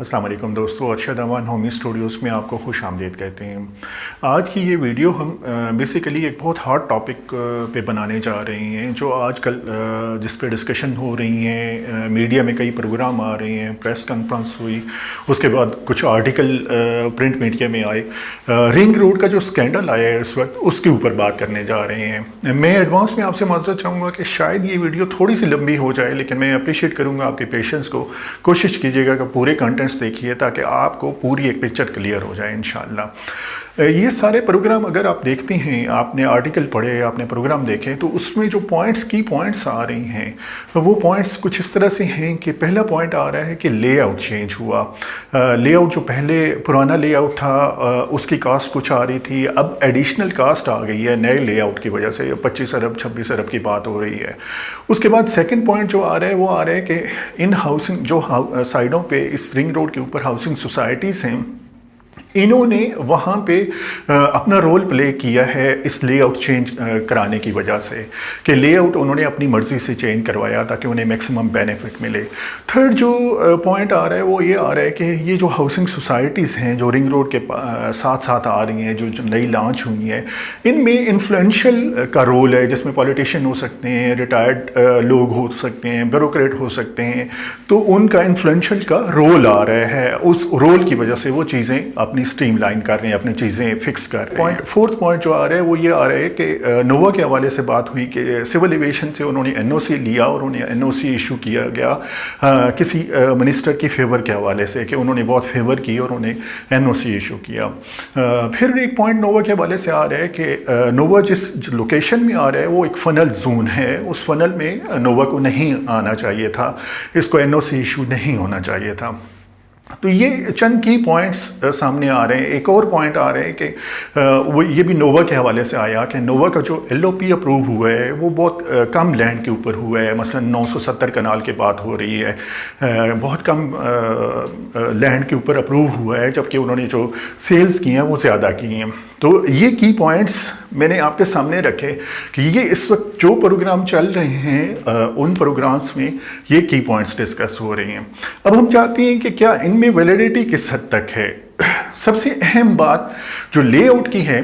अस्सलाम वालेकुम दोस्तों, अरशद अमान होमी स्टूडियोज़ में आपको खुश आमदीद कहते हैं। आज की ये वीडियो हम बेसिकली एक बहुत हॉट टॉपिक पे बनाने जा रहे हैं, जो आजकल जिस पे डिस्कशन हो रही हैं, मीडिया में कई प्रोग्राम आ रहे हैं, प्रेस कॉन्फ्रेंस हुई, उसके बाद कुछ आर्टिकल प्रिंट मीडिया में आए। रिंग रोड का जो स्कैंडल आया है इस वक्त, उसके ऊपर बात करने जा रहे हैं। मैं एडवांस में आपसे माजरत चाहूँगा कि शायद ये वीडियो थोड़ी सी लंबी हो जाए, लेकिन मैं अप्रिशिएट करूँगा आपके पेशेंस को। कोशिश कीजिएगा कि पूरे कंटेंट्स देखिए ताकि आपको पूरी एक पिक्चर क्लियर हो जाए इंशाल्लाह। ये सारे प्रोग्राम अगर आप देखते हैं, आपने आर्टिकल पढ़े, आपने प्रोग्राम देखे, तो उसमें जो की पॉइंट्स आ रही हैं, तो वो पॉइंट्स कुछ इस तरह से हैं कि पहला पॉइंट आ रहा है कि लेआउट चेंज हुआ। लेआउट जो पहले पुराना लेआउट था उसकी कास्ट कुछ आ रही थी, अब एडिशनल कास्ट आ गई है नए लेआउट की वजह से। 25 अरब 26 अरब की बात हो रही है। उसके बाद सेकंड पॉइंट जो आ रहा है वो आ रहा है कि इन हाउसिंग जो साइडों पे इस रिंग रोड के ऊपर हाउसिंग सोसाइटीज़ हैं, इन्होंने वहाँ पे अपना रोल प्ले किया है इस लेआउट चेंज कराने की वजह से, कि लेआउट उन्होंने अपनी मर्ज़ी से चेंज करवाया ताकि उन्हें मैक्सिमम बेनिफिट मिले। थर्ड जो पॉइंट आ रहा है वो ये आ रहा है कि ये जो हाउसिंग सोसाइटीज़ हैं जो रिंग रोड के साथ साथ आ रही हैं, जो नई लॉन्च हुई हैं, इनमें इन्फ्लुएंशियल का रोल है, जिसमें पॉलिटिशियन हो सकते हैं, रिटायर्ड लोग हो सकते हैं, ब्यूरोक्रेट हो सकते हैं, तो उनका इन्फ्लुएंशियल का रोल आ रहा है। उस रोल की वजह से वो चीज़ें अपनी स्ट्रीमलाइन कर रहे हैं, अपनी चीज़ें फिक्स कर रहे हैं। फोर्थ पॉइंट जो आ रहा है वो ये आ रहा है कि नोवा के हवाले से बात हुई कि सिविल एविएशन से उन्होंने एनओसी लिया और उन्हें एनओसी इशू किया गया किसी मिनिस्टर की फेवर के हवाले से, कि उन्होंने बहुत फेवर की और उन्हें एनओसी इशू किया। फिर एक पॉइंट नोवा के हवाले से आ रहा है कि नोवा जिस लोकेशन में आ रहा है वो एक फनल जोन है, उस फनल में नोवा को नहीं आना चाहिए था, इसको एनओसी इशू नहीं होना चाहिए था। तो ये चंद की पॉइंट्स सामने आ रहे हैं। एक और पॉइंट आ रहे हैं कि वो ये भी नोवा के हवाले से आया कि नोवा का जो एलओपी अप्रूव हुआ है वो बहुत कम लैंड के ऊपर हुआ है। मसलन 970 कनाल की बात हो रही है, बहुत कम लैंड के ऊपर अप्रूव हुआ है, जबकि उन्होंने जो सेल्स की हैं वो ज़्यादा की हैं। तो ये की पॉइंट्स मैंने आपके सामने रखे कि ये इस वक्त जो प्रोग्राम चल रहे हैं उन प्रोग्राम्स में ये की पॉइंट्स डिस्कस हो रही हैं। अब हम चाहते हैं कि क्या इनमें वैलिडिटी किस हद तक है। सबसे अहम बात जो लेआउट की है,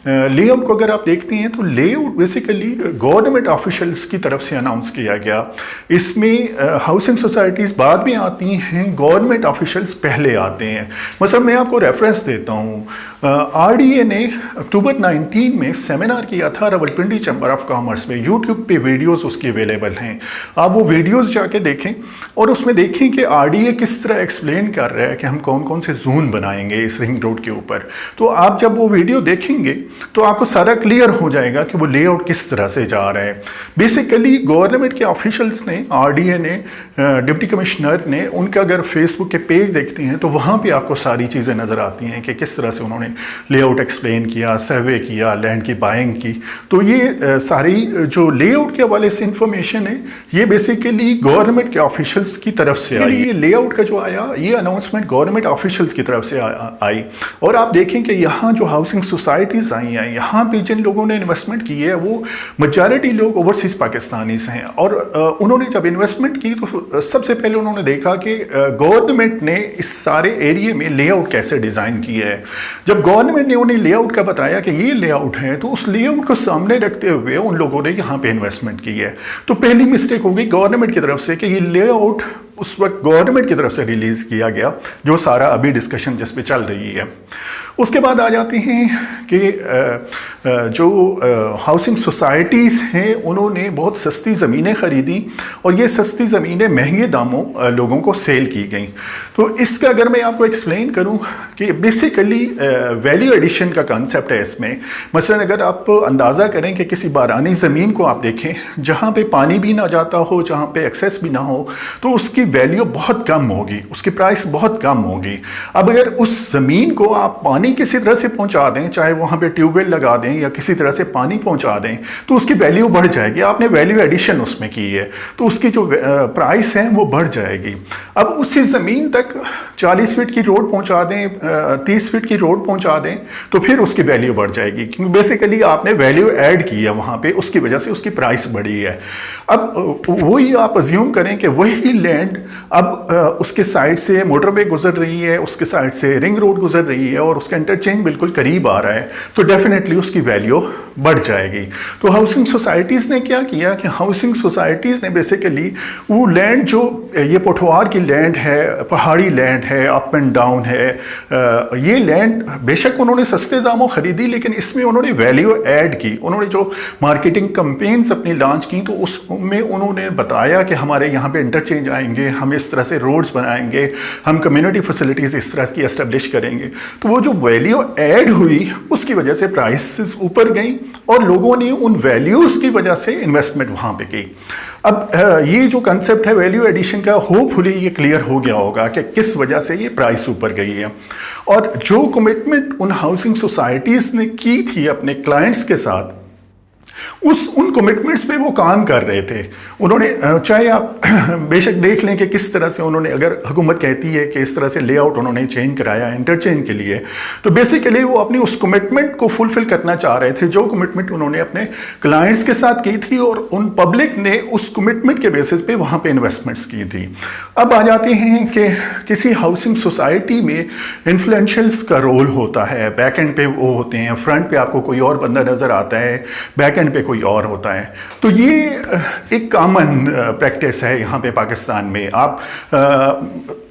लेआउट को अगर आप देखते हैं तो लेआउट बेसिकली गवर्नमेंट ऑफिशियल्स की तरफ से अनाउंस किया गया। इसमें हाउसिंग सोसाइटीज़ बाद में आती हैं, गवर्नमेंट ऑफिशियल्स पहले आते हैं। मतलब मैं आपको रेफरेंस देता हूँ, आरडीए ने अक्टूबर 19 में सेमिनार किया था रावलपिंडी चैम्बर ऑफ कॉमर्स में। यूट्यूब पे वीडियोस उसकी अवेलेबल हैं, आप वो वीडियोस जाके देखें और उसमें देखें कि आरडीए किस तरह एक्सप्लेन कर रहा है कि हम कौन कौन से जोन बनाएंगे इस रिंग रोड के ऊपर। तो आप जब वो वीडियो देखेंगे तो आपको सारा क्लियर हो जाएगा कि वो लेआउट किस तरह से जा रहा है। बेसिकली गवर्नमेंट के ऑफिशियल्स ने, आरडीए ने, डिप्टी कमिश्नर ने, उनका अगर फेसबुक के पेज देखते हैं तो वहाँ पे आपको सारी चीज़ें नज़र आती हैं कि किस तरह से उन्होंने लेआउट एक्सप्लेन किया, सर्वे किया, लैंड की बाइंग की। तो ये सारी जो लेआउट के हवाले से इंफॉर्मेशन है ये बेसिकली गवर्नमेंट के ऑफिशियल्स की तरफ से आई। ये लेआउट का जो आया, ये अनाउंसमेंट गवर्नमेंट ऑफिशियल्स की तरफ से आई। और आप देखें कि यहाँ जो हाउसिंग सोसाइटीज़ आई हैं, यहाँ पे जिन लोगों ने इन्वेस्टमेंट की है वो मेजॉरिटी लोग ओवरसीज पाकिस्तानीज हैं। और उन्होंने जब इन्वेस्टमेंट की तो सबसे पहले उन्होंने देखा कि गवर्नमेंट ने इस सारे एरिया में लेआउट कैसे डिज़ाइन किया है। जब गवर्नमेंट ने उन्हें लेआउट का बताया कि ये लेआउट है, तो उस लेआउट को सामने रखते हुए उन लोगों ने यहाँ पे इन्वेस्टमेंट की है। तो पहली मिस्टेक हो गई गवर्नमेंट की तरफ से कि ये लेआउट उस वक्त गवर्नमेंट की तरफ से रिलीज़ किया गया, जो सारा अभी डिस्कशन जिस पे चल रही है। उसके बाद आ जाते हैं कि जो हाउसिंग सोसाइटीज़ हैं उन्होंने बहुत सस्ती ज़मीनें ख़रीदी और ये सस्ती ज़मीनें महंगे दामों लोगों को सेल की गई। तो इसका अगर मैं आपको एक्सप्लेन करूं कि बेसिकली वैल्यू एडिशन का कंसेप्ट है इसमें। मसलन अगर आप अंदाज़ा करें कि किसी बारानी ज़मीन को आप देखें जहां पे पानी भी ना जाता हो, जहां पे एक्सेस भी ना हो, तो उसकी वैल्यू बहुत कम होगी, उसकी प्राइस बहुत कम होगी। अब अगर उस ज़मीन को आप पानी किसी तरह से पहुंचा दें, चाहे वहाँ पे ट्यूबवेल लगा दें दें या किसी तरह से पानी पहुंचा दें तो उसकी वैल्यू बढ़ जाएगी, आपने वैल्यू एडिशन उसमें की है तो उसकी जो प्राइस है वो बढ़ जाएगी। अब उसी ज़मीन तक 40 फीट की रोड पहुंचा दें, 30 फीट की रोड पहुंचा दें तो फिर उसकी वैल्यू बढ़ जाएगी, क्योंकि बेसिकली आपने वैल्यू ऐड की है वहाँ पे, उसकी वजह से उसकी प्राइस बढ़ी है। अब वही आप अज्यूम करें कि वही लैंड अब उसके साइड से मोटरवे गुजर रही है, उसके साइड से रिंग रोड गुजर रही है और उसका इंटरचेंज बिल्कुल करीब आ रहा है, तो डेफिनेटली उसकी वैल्यू बढ़ जाएगी। तो हाउसिंग सोसाइटीज़ ने क्या किया कि हाउसिंग सोसाइटीज़ ने बेसिकली वो लैंड जो ये पोठवार की लैंड है, पहाड़ी लैंड है, अप एंड डाउन है, ये लैंड बेशक उन्होंने सस्ते दामों खरीदी, लेकिन इसमें उन्होंने वैल्यू ऐड की। उन्होंने जो मार्केटिंग कैंपेन्स अपनी लॉन्च की तो उसमें उन्होंने बताया कि हमारे यहाँ पे इंटरचेंज आएंगे, हम इस तरह से रोड्स बनाएंगे, हम कम्युनिटी फैसिलिटीज़ इस तरह की एस्टेब्लिश करेंगे। तो वो जो वैल्यू ऐड हुई उसकी वजह से प्राइसेस ऊपर गई और लोगों ने उन वैल्यूज़ की वजह से इन्वेस्टमेंट वहाँ पे की। अब ये जो कंसेप्ट है वैल्यू एडिशन का, होपफुली ये क्लियर हो गया होगा कि किस वजह से ये प्राइस ऊपर गई है। और जो कमिटमेंट उन हाउसिंग सोसाइटीज़ ने की थी अपने क्लाइंट्स के साथ, उन कमिटमेंट्स पे वो काम कर रहे थे। उन्होंने चाहे आप बेशक देख लें कि किस तरह से उन्होंने, अगर हुकूमत कहती है कि इस तरह से लेआउट उन्होंने चेंज कराया इंटरचेंज के लिए, तो बेसिकली वो अपनी उस कमिटमेंट को फुलफिल करना चाह रहे थे जो कमिटमेंट उन्होंने अपने क्लाइंट्स के साथ की थी, और उन पब्लिक ने उस कमिटमेंट के बेसिस पे वहाँ पे इन्वेस्टमेंट्स की थी। अब आ जाते हैं कि किसी हाउसिंग सोसाइटी में इन्फ्लुएंशियल्स का रोल होता है। बैक एंड पे वो होते हैं, फ्रंट पे आपको कोई और बंदा नज़र आता है, बैक एंड पे कोई और होता है। तो ये एक कॉमन प्रैक्टिस है यहाँ पे पाकिस्तान में। आप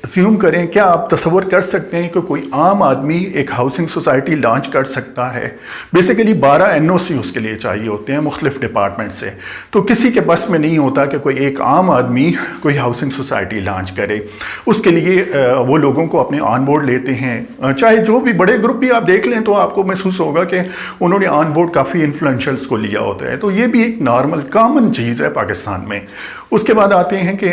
अज्यूम करें, क्या आप तसव्वुर कर सकते हैं कि कोई आम आदमी एक हाउसिंग सोसाइटी लॉन्च कर सकता है? बेसिकली 12 NOC उसके लिए चाहिए होते हैं मुख्तलिफ डिपार्टमेंट से। तो किसी के बस में नहीं होता कि कोई एक आम आदमी कोई हाउसिंग सोसाइटी लॉन्च करे। उसके लिए वो लोगों को अपने ऑन बोर्ड लेते हैं, चाहे जो भी बड़े ग्रुप भी आप देख लें तो आपको महसूस होगा कि उन्होंने ऑन बोर्ड काफ़ी इन्फ्लुएंशियल्स को लिया होता है। तो ये भी एक नॉर्मल कॉमन चीज़ है पाकिस्तान में। उसके बाद आते हैं कि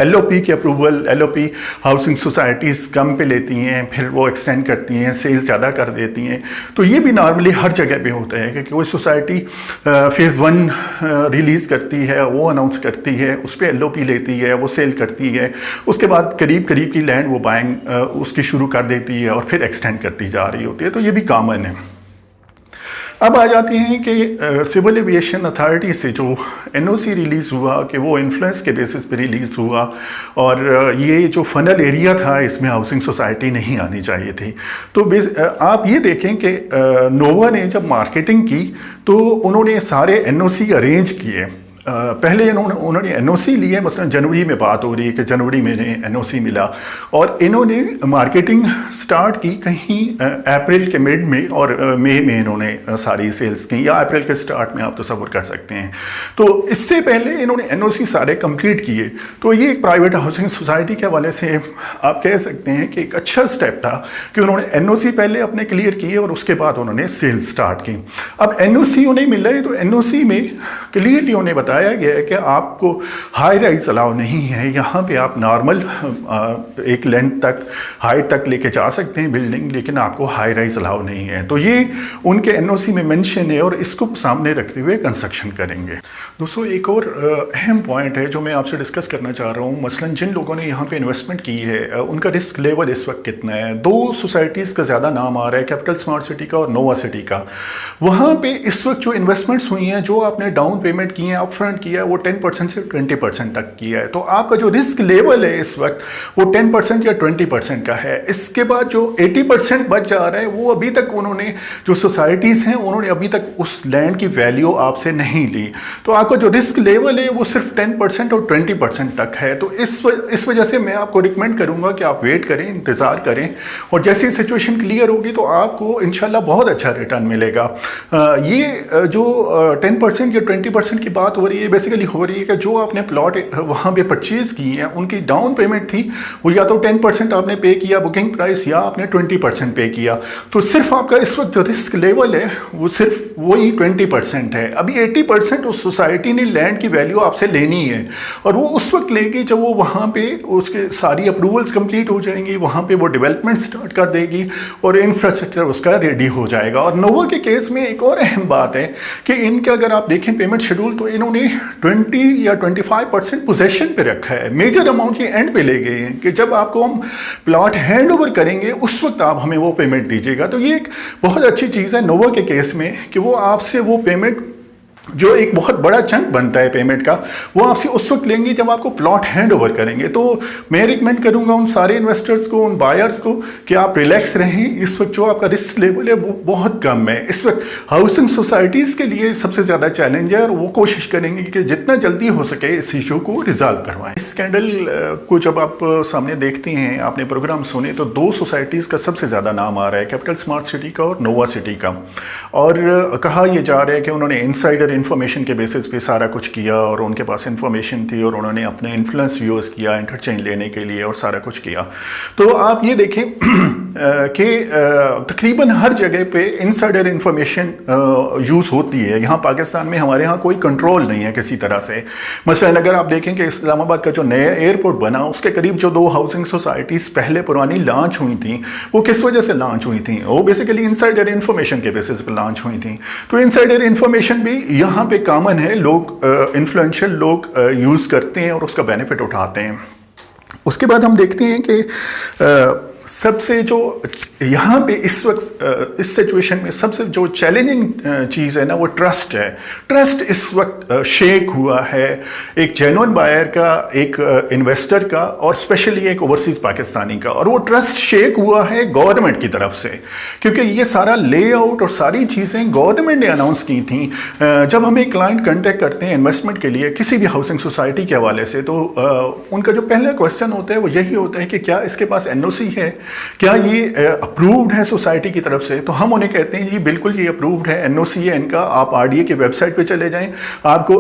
LOP की अप्रूवल, LOP हाउसिंग सोसाइटीज़ कम पे लेती हैं, फिर वो एक्सटेंड करती हैं, सेल ज़्यादा कर देती हैं। तो ये भी नॉर्मली हर जगह पे होता है कि कोई सोसाइटी फेज़ 1 रिलीज़ करती है, वो अनाउंस करती है, उस पर LOP लेती है, वो सेल करती है, उसके बाद करीब करीब की लैंड वो बाइंग उसकी शुरू कर देती है और फिर एक्सटेंड करती जा रही होती है। तो ये भी कॉमन है। अब आ जाते हैं कि सिविल एविएशन अथॉरिटी से जो NOC रिलीज़ हुआ कि वो इन्फ्लुएंस के बेसिस पे रिलीज़ हुआ, और ये जो फनल एरिया था इसमें हाउसिंग सोसाइटी नहीं आनी चाहिए थी। तो आप ये देखें कि नोवा ने जब मार्केटिंग की तो उन्होंने सारे NOC अरेंज किए। पहले उन्होंने NOC लिए, मसलन जनवरी में बात हो रही है कि जनवरी में इन्हें NOC मिला, और इन्होंने मार्केटिंग स्टार्ट की कहीं अप्रैल के मिड में, और मई में इन्होंने सारी सेल्स की, या अप्रैल के स्टार्ट में आप तसव्वुर कर सकते हैं। तो इससे पहले इन्होंने NOC सारे कंप्लीट किए। तो ये एक प्राइवेट हाउसिंग सोसाइटी के हवाले से आप कह सकते हैं कि एक अच्छा स्टेप था कि उन्होंने NOC पहले अपने क्लियर किए और उसके बाद उन्होंने सेल्स स्टार्ट की। अब NOC उन्हें मिला है तो NOC में क्लियरली उन्हें बताया गया है कि आपको हाई राइज अलाउ नहीं है, यहाँ पे आप नॉर्मल एक लेंथ तक, हाइट तक लेके जा सकते हैं बिल्डिंग, लेकिन आपको हाई राइज अलाउ नहीं है। तो ये उनके NOC में मेंशन है और इसको सामने रखते हुए कंस्ट्रक्शन करेंगे। दोस्तों, एक और अहम पॉइंट है जो मैं आपसे डिस्कस करना चाह रहा हूँ। मसलन जिन लोगों ने यहाँ पे इन्वेस्टमेंट की है उनका रिस्क लेवल इस वक्त कितना है? 2 सोसाइटीज़ का ज़्यादा नाम आ रहा है, कैपिटल स्मार्ट सिटी का और नोवा सिटी का। वहाँ पे इस वक्त जो इन्वेस्टमेंट्स हुई हैं, जो आपने डाउन पेमेंट की है, अपफ्रंट किया है, वो 10% से 20% तक किया है। तो आपका जो रिस्क लेवल है इस वक्त वो 10% या 20% का है। इसके बाद जो 80% बच जा रहा है वो अभी तक उन्होंने, जो सोसाइटीज़ हैं उन्होंने अभी तक उस लैंड की वैल्यू आपसे नहीं ली। तो आपका जो रिस्क लेवल है वो सिर्फ 10% और 20% तक है। तो इस वजह से मैं आपको रिकमेंड करूंगा कि आप वेट करें, इंतज़ार करें, और जैसी सिचुएशन क्लियर होगी तो आपको इंशाल्लाह बहुत अच्छा रिटर्न मिलेगा। ये जो 10% या 20% की बात हो रही रही है, बेसिकली हो रही है कि जो आपने प्लॉट वहाँ पे परचेज की है उनकी डाउन पेमेंट थी वो या तो 10% आपने पे किया बुकिंग प्राइस, या आपने 20% पे किया, तो सिर्फ आपका इस वक्त जो रिस्क लेवल है वो सिर्फ वही 20% है। अभी 80% उस सोसाइटी ने लैंड की वैल्यू आपसे लेनी है, और वो उस वक्त लेगी जब वो वहाँ पे उसके सारी अप्रूवल्स कंप्लीट हो जाएंगी, वहाँ पे वो डेवलपमेंट स्टार्ट कर देगी और इंफ्रास्ट्रक्चर उसका रेडी हो जाएगा। और नोवा के केस में एक और अहम बात है कि इनके अगर आप देखें पेमेंट शेड्यूल तो इन्होंने 20 या 25% पोजेशन पे रखा है। मेजर अमाउंट ये एंड पे ले गए हैं कि जब आपको हम प्लॉट हैंड ओवर करेंगे उस वक्त आप हमें वो पेमेंट दीजिएगा। तो ये एक बहुत अच्छी चीज़ है नोवा के केस में कि वो आपसे वो पेमेंट जो एक बहुत बड़ा चंक बनता है पेमेंट का, वो आपसे उस वक्त लेंगे जब आपको प्लॉट हैंड ओवर करेंगे। तो मैं रिकमेंड करूंगा उन सारे इन्वेस्टर्स को, उन बायर्स को कि आप रिलैक्स रहें। इस वक्त जो आपका रिस्क लेवल है वो बहुत कम है। इस वक्त हाउसिंग सोसाइटीज़ के लिए सबसे ज़्यादा चैलेंज है और वो कोशिश करेंगे कि जितना जल्दी हो सके इस इशू को रिजॉल्व करवाएं। इस स्कैंडल को जब आप सामने देखते हैं, आपने प्रोग्राम सुने, तो दो सोसाइटीज़ का सबसे ज़्यादा नाम आ रहा है, कैपिटल स्मार्ट सिटी का और नोवा सिटी का। और कहा यह जा रहा है कि उन्होंने इनसाइडर इन्फॉर्मेशन के बेसिस पे सारा कुछ किया और उनके पास इन्फॉर्मेशन थी और उन्होंने अपने इन्फ्लुएंस यूज़ किया इंटरचेंज लेने के लिए और सारा कुछ किया। तो आप ये देखें कि तकरीबन हर जगह पे इनसाइडर इन्फॉर्मेशन यूज़ होती है। यहाँ पाकिस्तान में हमारे यहाँ कोई कंट्रोल नहीं है किसी तरह से। मसलन अगर आप देखें कि इस्लामाबाद का जो नया एयरपोर्ट बना उसके करीब जो दो हाउसिंग सोसाइटीज़ पहले पुरानी लॉन्च हुई थी वो किस वजह से लॉन्च हुई थी? वो बेसिकली इनसाइडर इन्फॉर्मेशन के बेसिस पे लॉन्च हुई थी। तो इनसाइडर इन्फॉर्मेशन भी यहाँ पे कॉमन है, लोग इन्फ्लुएंशियल लोग यूज़ करते हैं और उसका बेनिफिट उठाते हैं। उसके बाद हम देखते हैं कि सबसे जो यहाँ पे इस वक्त इस सिचुएशन में सबसे जो चैलेंजिंग चीज़ है ना वो ट्रस्ट है। ट्रस्ट इस वक्त शेक हुआ है एक जेन्युइन बायर का, एक इन्वेस्टर का और स्पेशली एक ओवरसीज पाकिस्तानी का। और वो ट्रस्ट शेक हुआ है गवर्नमेंट की तरफ से, क्योंकि ये सारा लेआउट और सारी चीज़ें गवर्नमेंट ने अनाउंस की थी। जब हमें क्लाइंट कांटेक्ट करते हैं इन्वेस्टमेंट के लिए किसी भी हाउसिंग सोसाइटी के हवाले से, तो उनका जो पहला क्वेश्चन होता है वो यही होता है कि क्या इसके पास एनओसी है, क्या ये अप्रूव्ड है सोसाइटी की तरफ से? तो हम उन्हें कहते हैं जी बिल्कुल ये अप्रूव्ड है, एनओसी है इनका। आप आरडीए की वेबसाइट पे चले जाएं, आपको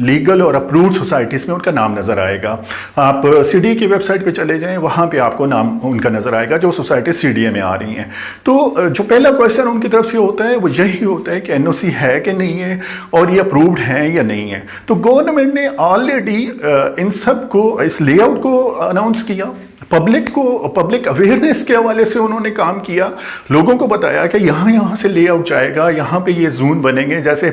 लीगल और अप्रूव्ड सोसाइटीज़ में उनका नाम नज़र आएगा। आप सीडीए की वेबसाइट पे चले जाएं, वहाँ पे आपको नाम उनका नज़र आएगा जो सोसाइटी सीडीए में आ रही हैं। तो जो पहला क्वेश्चन उनकी तरफ से होता है वो यही होता है कि एनओसी है कि नहीं है और ये अप्रूव्ड है या नहीं है। तो गवर्नमेंट ने ऑलरेडी इन सब को, इस लेआउट को अनाउंस किया, पब्लिक अवेयरनेस के हवाले से उन्होंने काम किया, लोगों को बताया कि यहाँ से लेआउट जाएगा, यहाँ पे ये जोन बनेंगे। जैसे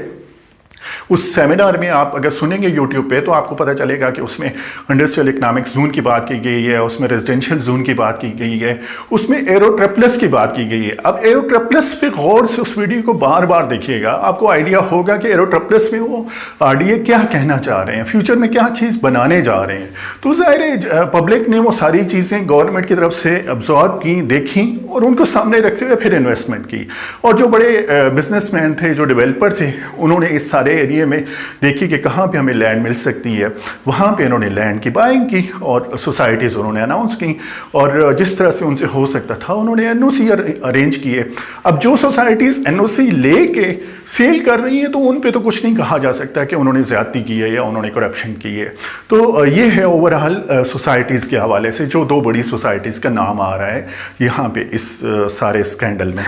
उस सेमिनार में आप अगर सुनेंगे यूट्यूब पे तो आपको पता चलेगा कि उसमें इंडस्ट्रियल इकोनॉमिक जोन की बात की गई है, उसमें रेजिडेंशियल जोन की बात की गई है, उसमें एरोट्रेपलस की बात की गई है। अब एरोट्रेपलस पे गौर से उस वीडियो को बार बार देखिएगा, आपको आइडिया होगा कि एरोट्रेपलस में वो आरडीए क्या कहना चाह रहे हैं, फ्यूचर में क्या चीज़ बनाने जा रहे हैं। तो ज़ाहिर है पब्लिक ने वो सारी चीज़ें गवर्नमेंट की तरफ से अब्जॉर्ब की, देखी और उनको सामने रखते हुए फिर इन्वेस्टमेंट की। और जो बड़े बिजनेसमैन थे, जो डेवलपर थे, उन्होंने इस सारे एरिया में देखी कि कहाँ पे हमें लैंड मिल सकती है, वहाँ पे इन्होंने लैंड की बाइंग की और सोसाइटीज़ उन्होंने अनाउंस की और जिस तरह से उनसे हो सकता था उन्होंने एनओसी अरेंज किए। अब जो सोसाइटीज़ एनओसी लेके सेल कर रही हैं तो उन पे तो कुछ नहीं कहा जा सकता कि उन्होंने ज़्यादती की है या उन्होंने करप्शन की है। तो ये है ओवरऑल सोसाइटीज़ के हवाले से जो दो बड़ी सोसाइटीज़ का नाम आ रहा है यहाँ पे इस सारे स्कैंडल में।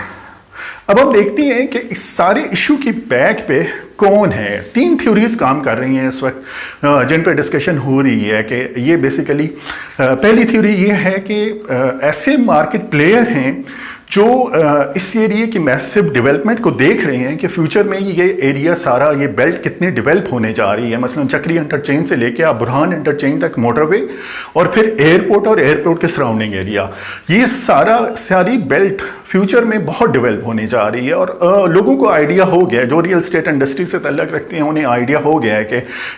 अब हम देखते हैं कि इस सारे इशू की बैक पे कौन है। तीन थ्योरीज काम कर रही हैं इस वक्त जिन पे डिस्कशन हो रही है कि ये बेसिकली पहली थ्योरी ये है कि ऐसे मार्केट प्लेयर हैं जो इस एरिया की मैसिव डेवलपमेंट को देख रहे हैं कि फ्यूचर में ये एरिया सारा, ये बेल्ट कितनी डेवलप होने जा रही है। मसलन चक्री इंटरचेंज से लेके आप बुरहान इंटरचेंज तक मोटरवे और फिर एयरपोर्ट और एयरपोर्ट के सराउंडिंग एरिया, ये सारी बेल्ट फ्यूचर में बहुत डेवलप होने जा रही है। और लोगों को आइडिया हो गया, जो रियल स्टेट इंडस्ट्री से तल्लक रखते हैं उन्हें आइडिया हो गया है कि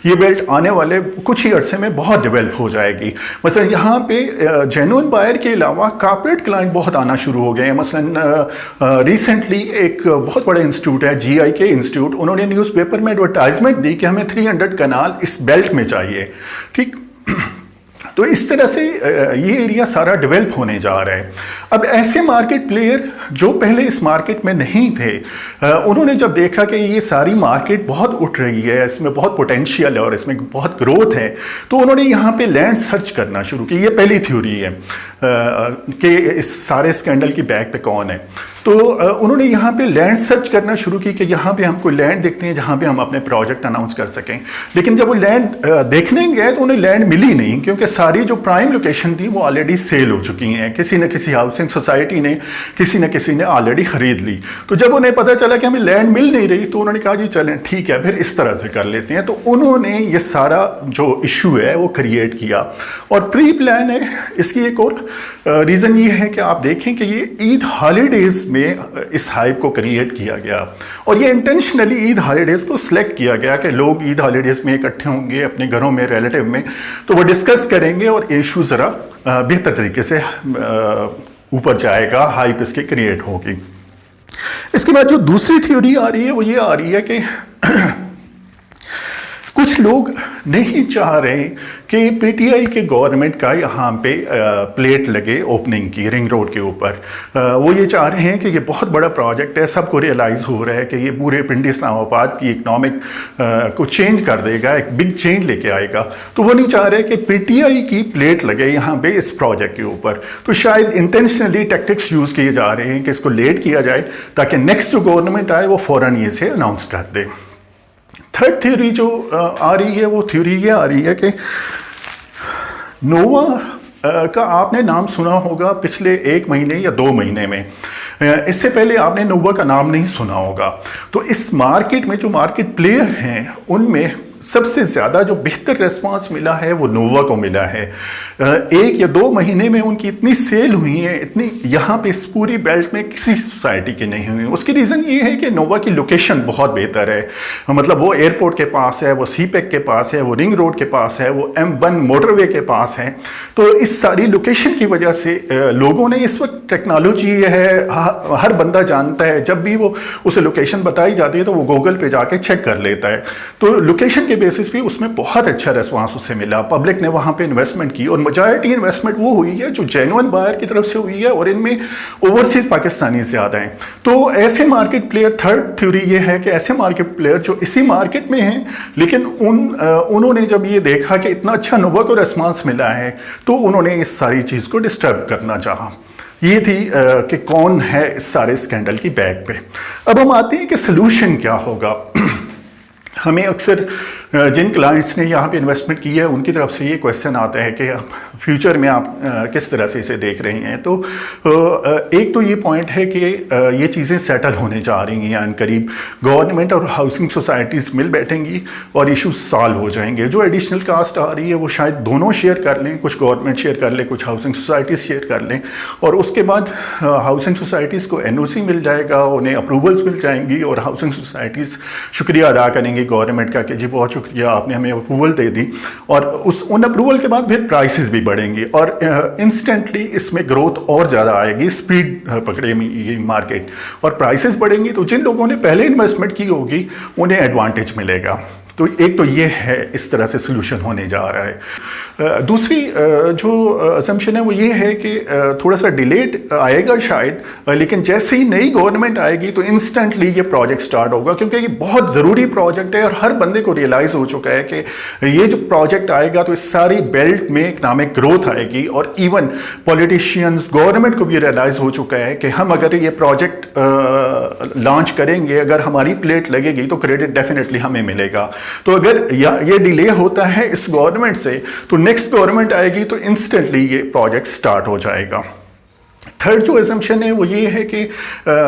ये बेल्ट आने वाले कुछ ही अरसे में बहुत डेवलप हो जाएगी। मसलन यहाँ पे जेन्युइन बायर के अलावा कॉर्पोरेट क्लाइंट बहुत आना शुरू हो गए हैं। मसलन रिसेंटली एक बहुत बड़ा इंस्टीट्यूट है GIK इंस्टीट्यूट, उन्होंने न्यूज़पेपर में एडवर्टाइजमेंट दी कि हमें 300 कनाल इस बेल्ट में चाहिए। ठीक, तो इस तरह से ये एरिया सारा डेवलप होने जा रहा है। अब ऐसे मार्केट प्लेयर जो पहले इस मार्केट में नहीं थे, उन्होंने जब देखा कि ये सारी मार्केट बहुत उठ रही है, इसमें बहुत पोटेंशियल है और इसमें बहुत ग्रोथ है, तो उन्होंने यहाँ पे लैंड सर्च करना शुरू की। ये पहली थ्योरी है कि इस सारे स्कैंडल की बैक पे कौन है। तो उन्होंने यहाँ पे लैंड सर्च करना शुरू की कि यहाँ पे हमको लैंड देखते हैं जहाँ पे हम अपने प्रोजेक्ट अनाउंस कर सकें। लेकिन जब वो लैंड देखने गए तो उन्हें लैंड मिली नहीं, क्योंकि सारी जो प्राइम लोकेशन थी वो ऑलरेडी सेल हो चुकी हैं। किसी न किसी हाउसिंग सोसाइटी ने, किसी न किसी ने ऑलरेडी खरीद ली। तो जब उन्हें पता चला कि हमें लैंड मिल नहीं रही, तो उन्होंने कहा जी चलें ठीक है, फिर इस तरह से कर लेते हैं। तो उन्होंने ये सारा जो इशू है वो क्रिएट किया। और प्री प्लान है, इसकी एक और रीज़न ये है कि आप देखें कि ये ईद हॉलीडेज़ में इस हाइप को क्रिएट किया गया, और ये इंटेंशनली ईद हॉलीडेज़ को सिलेक्ट किया गया कि लोग ईद हॉलीडेज़ में इकट्ठे होंगे अपने घरों में, रिलेटिव में, तो वो डिस्कस करेंगे और इशू ज़रा बेहतर तरीके से ऊपर जाएगा, हाइप इसकी क्रिएट होगी। इसके बाद जो दूसरी थ्योरी आ रही है वो ये आ रही है कि कुछ लोग नहीं चाह रहे कि पीटीआई के गवर्नमेंट का यहाँ पे प्लेट लगे ओपनिंग की रिंग रोड के ऊपर। वो ये चाह रहे हैं कि ये बहुत बड़ा प्रोजेक्ट है, सबको रियलाइज़ हो रहा है कि ये पूरे पिंडी इस्लामाबाद की इकनॉमिक को चेंज कर देगा, एक बिग चेंज लेके आएगा। तो वो नहीं चाह रहे कि पीटीआई की प्लेट लगे यहाँ पे इस प्रोजेक्ट के ऊपर। तो शायद इंटेंशनली टैक्टिक्स यूज़ किए जा रहे हैं कि इसको लेट किया जाए ताकि नेक्स्ट जो गवर्नमेंट आए वो फ़ौरन ये से अनाउंस कर दे। थर्ड थ्योरी जो आ रही है वो थ्योरी ये आ रही है कि नोवा का आपने नाम सुना होगा पिछले 1 महीने या 2 महीने में। इससे पहले आपने नोवा का नाम नहीं सुना होगा। तो इस मार्केट में जो मार्केट प्लेयर हैं उनमें सबसे ज़्यादा जो बेहतर रेस्पॉन्स मिला है वो नोवा को मिला है। 1 या 2 महीने में उनकी इतनी सेल हुई है, इतनी यहाँ पे इस पूरी बेल्ट में किसी सोसाइटी की नहीं हुई। उसकी रीज़न ये है कि नोवा की लोकेशन बहुत बेहतर है। मतलब वो एयरपोर्ट के पास है, वो सीपेक के पास है, वो रिंग रोड के पास है, वो M1 मोटरवे के पास है। तो इस सारी लोकेशन की वजह से लोगों ने, इस वक्त टेक्नोलॉजी है, हर बंदा जानता है, जब भी वो उसे लोकेशन बताई जाती है तो वो गूगल पे जाके चेक कर लेता है। तो लोकेशन बेसिस पे उसमें बहुत अच्छा रेस्पॉन्स उससे मिला। पब्लिक ने वहां पे इन्वेस्टमेंट की और मेजॉरिटी इन्वेस्टमेंट वो हुई है जो जेन्युइन बायर की तरफ से हुई है, और इनमें ओवरसीज पाकिस्तानी ज़्यादा हैं। तो ऐसे मार्केट प्लेयर, थर्ड थ्योरी ये है कि ऐसे मार्केट प्लेयर जो इसी मार्केट में हैं, लेकिन उन्होंने जब ये देखा कि इतना अच्छा नोवा को रेस्पॉन्स मिला है तो उन्होंने इस सारी चीज़ को डिस्टर्ब करना चाहा। ये थी कि कौन है इस सारे स्कैंडल की बैक पे। अब हम आते हैं कि सोल्यूशन क्या होगा। हमें अक्सर जिन क्लाइंट्स ने यहाँ पे इन्वेस्टमेंट की है उनकी तरफ से ये क्वेश्चन आता है कि फ्यूचर में आप किस तरह से इसे देख रहे हैं। तो एक तो ये पॉइंट है कि ये चीज़ें सेटल होने जा रही हैं करीब। गवर्नमेंट और हाउसिंग सोसाइटीज़ मिल बैठेंगी और इश्यूज सॉल्व हो जाएंगे। जो एडिशनल कास्ट आ रही है वो शायद दोनों शेयर कर लें, कुछ गवर्नमेंट शेयर कर ले, कुछ हाउसिंग सोसाइटीज़ शेयर कर लें, और उसके बाद हाउसिंग सोसाइटीज़ को NOC मिल जाएगा, उन्हें अप्रूवल्स मिल जाएंगी, और हाउसिंग सोसाइटीज़ शुक्रिया अदा करेंगे गवर्नमेंट का कि जी बहुत शुक्रिया आपने हमें अप्रूवल दे दी। और उन अप्रूवल के बाद फिर प्राइसेस भी बढ़ेंगी और इंस्टेंटली इसमें ग्रोथ और ज़्यादा आएगी, स्पीड पकड़ेगी ये मार्केट, और प्राइसेस बढ़ेंगी तो जिन लोगों ने पहले इन्वेस्टमेंट की होगी उन्हें एडवांटेज मिलेगा। तो एक तो ये है, इस तरह से सोल्यूशन होने जा रहा है। दूसरी जो असम्पशन है वो ये है कि थोड़ा सा डिलेड आएगा शायद, लेकिन जैसे ही नई गवर्नमेंट आएगी तो इंस्टेंटली ये प्रोजेक्ट स्टार्ट होगा, क्योंकि ये बहुत ज़रूरी प्रोजेक्ट है और हर बंदे को रियलाइज़ हो चुका है कि ये जो प्रोजेक्ट आएगा तो इस सारी बेल्ट में इकनॉमिक ग्रोथ आएगी। और इवन पॉलिटिशियंस, गवर्नमेंट को भी रियलाइज़ हो चुका है कि हम अगर ये प्रोजेक्ट लॉन्च करेंगे, अगर हमारी प्लेट लगेगी तो क्रेडिट डेफिनेटली हमें मिलेगा। तो अगर ये डिले होता है इस गवर्नमेंट से तो नेक्स्ट गवर्नमेंट आएगी तो इंस्टेंटली ये प्रोजेक्ट स्टार्ट हो जाएगा। थर्ड जो असम्पशन है वो ये है कि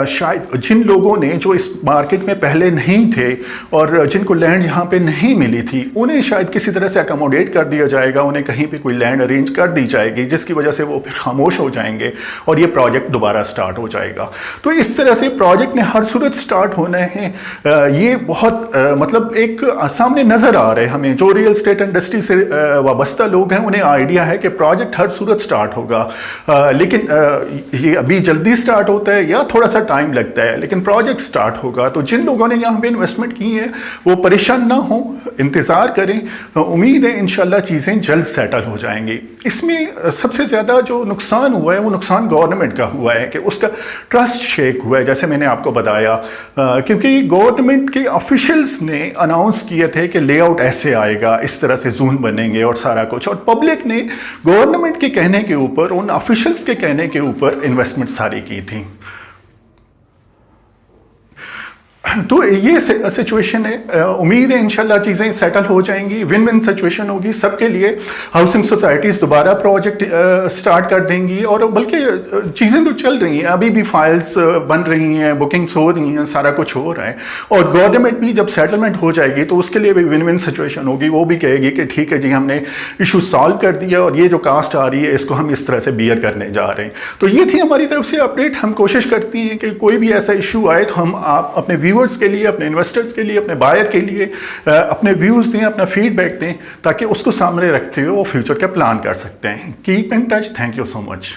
शायद जिन लोगों ने जो इस मार्केट में पहले नहीं थे और जिनको लैंड यहाँ पे नहीं मिली थी उन्हें शायद किसी तरह से अकोमोडेट कर दिया जाएगा, उन्हें कहीं पे कोई लैंड अरेंज कर दी जाएगी, जिसकी वजह से वो फिर खामोश हो जाएंगे और ये प्रोजेक्ट दोबारा स्टार्ट हो जाएगा। तो इस तरह से प्रोजेक्ट ने हर सूरत स्टार्ट होना है। ये बहुत मतलब एक सामने नज़र आ रहा है हमें, जो रियल स्टेट इंडस्ट्री से वाबस्ता लोग हैं उन्हें आइडिया है कि प्रोजेक्ट हर सूरत स्टार्ट होगा। लेकिन ये अभी जल्दी स्टार्ट होता है या थोड़ा सा टाइम लगता है, लेकिन प्रोजेक्ट स्टार्ट होगा। तो जिन लोगों ने यहाँ पे इन्वेस्टमेंट की है वो परेशान ना हो, इंतज़ार करें। उम्मीद है इंशाल्लाह चीज़ें जल्द सेटल हो जाएंगी। इसमें सबसे ज़्यादा जो नुकसान हुआ है वो नुकसान गवर्नमेंट का हुआ है कि उसका ट्रस्ट शेक हुआ है, जैसे मैंने आपको बताया, क्योंकि गवर्नमेंट के ऑफिशियल्स ने अनाउंस किए थे कि लेआउट ऐसे आएगा, इस तरह से जोन बनेंगे और सारा कुछ, और पब्लिक ने गवर्नमेंट के कहने के ऊपर, उन ऑफिशियल्स के कहने के ऊपर इन्वेस्टमेंट सारी की थी। तो ये सिचुएशन है। उम्मीद है इंशाल्लाह चीज़ें सेटल हो जाएंगी, विन विन सिचुएशन होगी सबके लिए। हाउसिंग सोसाइटीज़ दोबारा प्रोजेक्ट स्टार्ट कर देंगी, और बल्कि चीज़ें तो चल रही हैं, अभी भी फाइल्स बन रही हैं, बुकिंग्स हो रही हैं, सारा कुछ हो रहा है। और गवर्नमेंट भी जब सेटलमेंट हो जाएगी तो उसके लिए भी विन विन सिचुएशन होगी। वो भी कहेगी कि ठीक है जी, हमने इशू सॉल्व कर दिया और ये जो कास्ट आ रही है इसको हम इस तरह से बियर करने जा रहे हैं। तो ये थी हमारी तरफ से अपडेट। हम कोशिश करती हैं कि कोई भी ऐसा इशू आए तो हम आप अपने व्यूअर्स के लिए, अपने इन्वेस्टर्स के लिए, अपने बायर के लिए अपने व्यूज़ दें, अपना फीडबैक दें, ताकि उसको सामने रखते हुए वो फ्यूचर का प्लान कर सकते हैं। Keep in touch. Thank you so much.